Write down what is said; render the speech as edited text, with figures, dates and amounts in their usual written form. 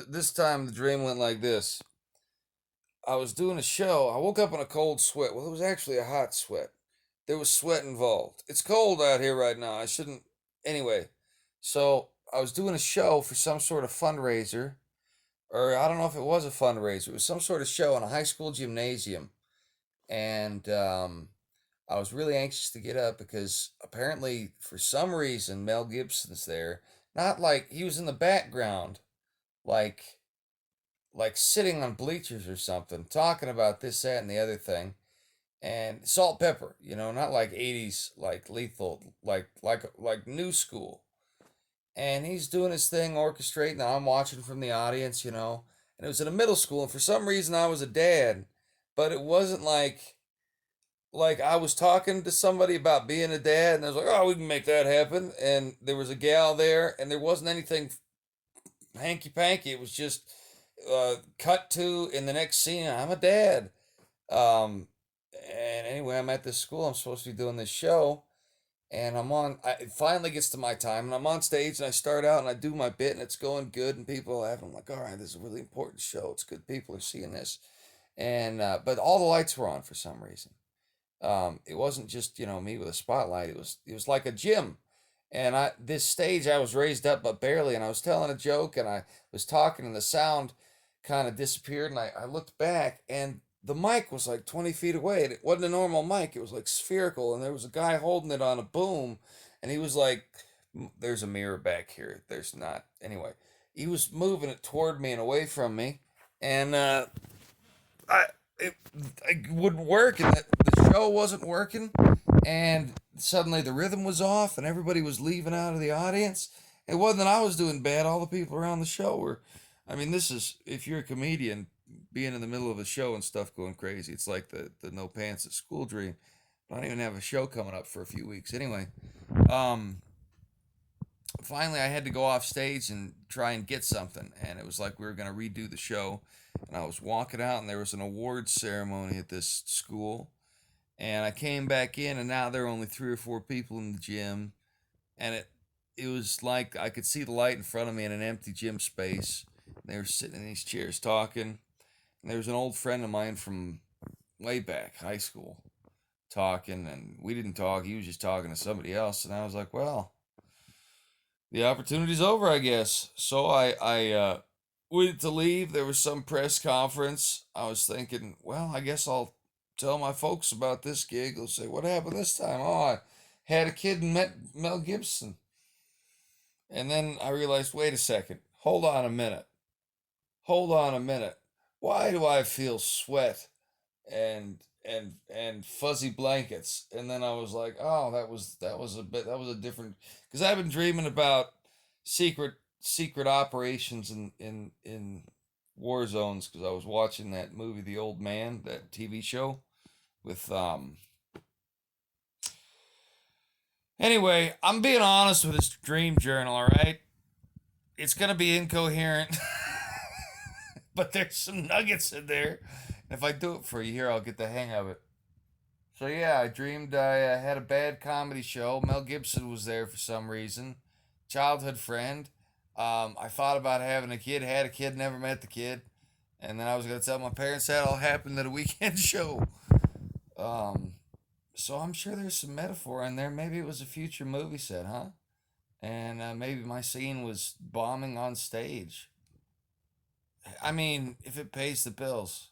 This time the dream went like this. I was doing a show. I woke up in a cold sweat. Well, it was actually a hot sweat. There was sweat involved. It's cold out here right now. I shouldn't. Anyway, so I was doing a show for some sort of fundraiser, or I don't know if it was a fundraiser. It was some sort of show in a high school gymnasium. And I was really anxious to get up because apparently, for some reason, Mel Gibson's there. Not like he was in the background, like sitting on bleachers or something, talking about this, that, and the other thing. And salt pepper, not like 80s, like lethal, like new school. And he's doing his thing, orchestrating, and I'm watching from the audience. And it was in a middle school, and for some reason I was a dad, but it wasn't like I was talking to somebody about being a dad, and I was like, oh, we can make that happen. And there was a gal there, and there wasn't anything hanky panky. It was just cut to in the next scene. I'm a dad. Um, and anyway, I'm at this school. I'm supposed to be doing this show, and it finally gets to my time, and I'm on stage, and I start out, and I do my bit, and it's going good, and people are laughing. I'm like, all right, this is a really important show. It's good. People are seeing this, and but all the lights were on for some reason. It wasn't just me with a spotlight. It was like a gym, and this stage I was raised up but barely, and I was telling a joke, and I was talking, and the sound kind of disappeared, and I looked back, and the mic was like 20 feet away, and it wasn't a normal mic. It was like spherical, and there was a guy holding it on a boom, and he was like, "There's a mirror back here." There's not. Anyway, he was moving it toward me and away from me, and I it wouldn't work, and the show wasn't working, and suddenly the rhythm was off, and everybody was leaving out of the audience. It wasn't that I was doing bad; all the people around the show were. I mean, this is if you're a comedian, being in the middle of a show and stuff going crazy. It's like the no pants at school dream. I don't even have a show coming up for a few weeks. Anyway, um, finally I had to go off stage and try and get something, and it was like we were going to redo the show, and I was walking out, and there was an awards ceremony at this school, and I came back in, and now there are only three or four people in the gym, and it was like I could see the light in front of me in an empty gym space. They were sitting in these chairs talking, and there was an old friend of mine from way back high school talking, and we didn't talk. He was just talking to somebody else, and I was like, well, the opportunity's over, I guess. So I went to leave. There was some press conference. I was thinking, well, I guess I'll tell my folks about this gig. They'll say, what happened this time? Oh, I had a kid and met Mel Gibson. And then I realized, wait a second. Hold on a minute. Hold on a minute. Why do I feel sweat and fuzzy blankets? And then I was like, oh, that was a different, because I've been dreaming about secret operations in war zones, because I was watching that movie The Old Man, that TV show with anyway, I'm being honest with this dream journal, all right? It's going to be incoherent, but there's some nuggets in there. And if I do it for a year, I'll get the hang of it. So yeah, I dreamed I had a bad comedy show. Mel Gibson was there for some reason. Childhood friend. I thought about having a kid, had a kid, never met the kid. And then I was going to tell my parents that all happened at a weekend show. Um, so I'm sure there's some metaphor in there. Maybe it was a future movie set, huh? And maybe my scene was bombing on stage. I mean, if it pays the bills.